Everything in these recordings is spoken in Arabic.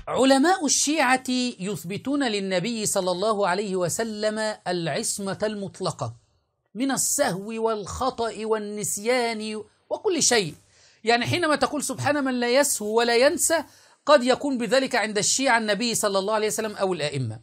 علماء الشيعة يثبتون للنبي صلى الله عليه وسلم العصمة المطلقة من السهو والخطأ والنسيان وكل شيء. يعني حينما تقول سبحان من لا يسهو ولا ينسى، قد يكون بذلك عند الشيعة النبي صلى الله عليه وسلم أو الآئمة.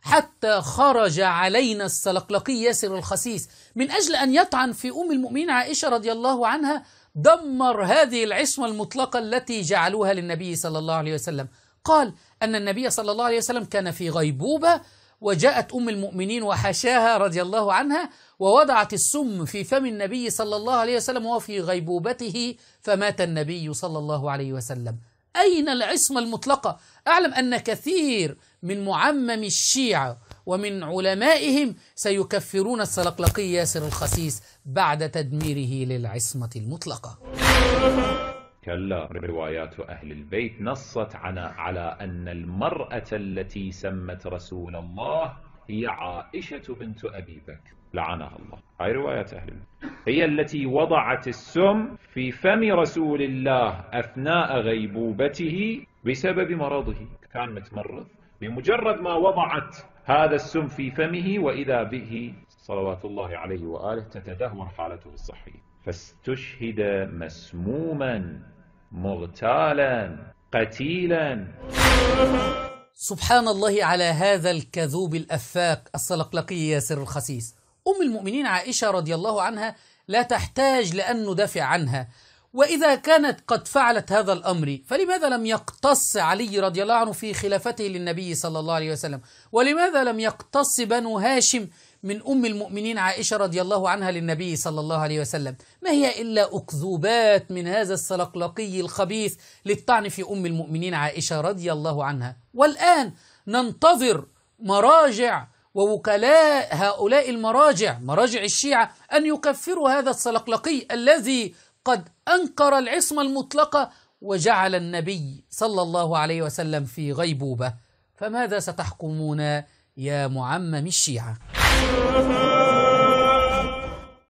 حتى خرج علينا السلقلقي ياسر الخسيس من أجل أن يطعن في أم المؤمنين عائشة رضي الله عنها، دمر هذه العصمة المطلقة التي جعلوها للنبي صلى الله عليه وسلم. قال أن النبي صلى الله عليه وسلم كان في غيبوبة، وجاءت أم المؤمنين وحاشاها رضي الله عنها ووضعت السم في فم النبي صلى الله عليه وسلم وهو في غيبوبته، فمات النبي صلى الله عليه وسلم. أين العصمة المطلقة؟ أعلم أن كثير من معمم الشيعة ومن علمائهم سيكفرون السلقلقي ياسر الخسيس بعد تدميره للعصمة المطلقة. كلا، روايات أهل البيت نصت على أن المرأة التي سمت رسول الله هي عائشة بنت أبي بكر لعنها الله. هاي روايات أهل البيت، هي التي وضعت السم في فم رسول الله أثناء غيبوبته بسبب مرضه. كان متمرض، بمجرد ما وضعت هذا السم في فمه وإذا به صلوات الله عليه وآله تتدهور حالته الصحية، فاستشهد مسموما مغتالا قتيلا. سبحان الله على هذا الكذوب الأفاك السلقلقي ياسر الخسيس. أم المؤمنين عائشة رضي الله عنها لا تحتاج لأن ندافع عنها، وإذا كانت قد فعلت هذا الأمر فلماذا لم يقتص علي رضي الله عنه في خلافته للنبي صلى الله عليه وسلم؟ ولماذا لم يقتص بنو هاشم من أم المؤمنين عائشة رضي الله عنها للنبي صلى الله عليه وسلم؟ ما هي إلا أكذوبات من هذا السلقلقي الخبيث للطعن في أم المؤمنين عائشة رضي الله عنها. والآن ننتظر مراجع ووكلاء هؤلاء المراجع، مراجع الشيعة، أن يكفروا هذا السلقلقي الذي قد أنكر العصمة المطلقة وجعل النبي صلى الله عليه وسلم في غيبوبة. فماذا ستحكمون يا معمم الشيعة؟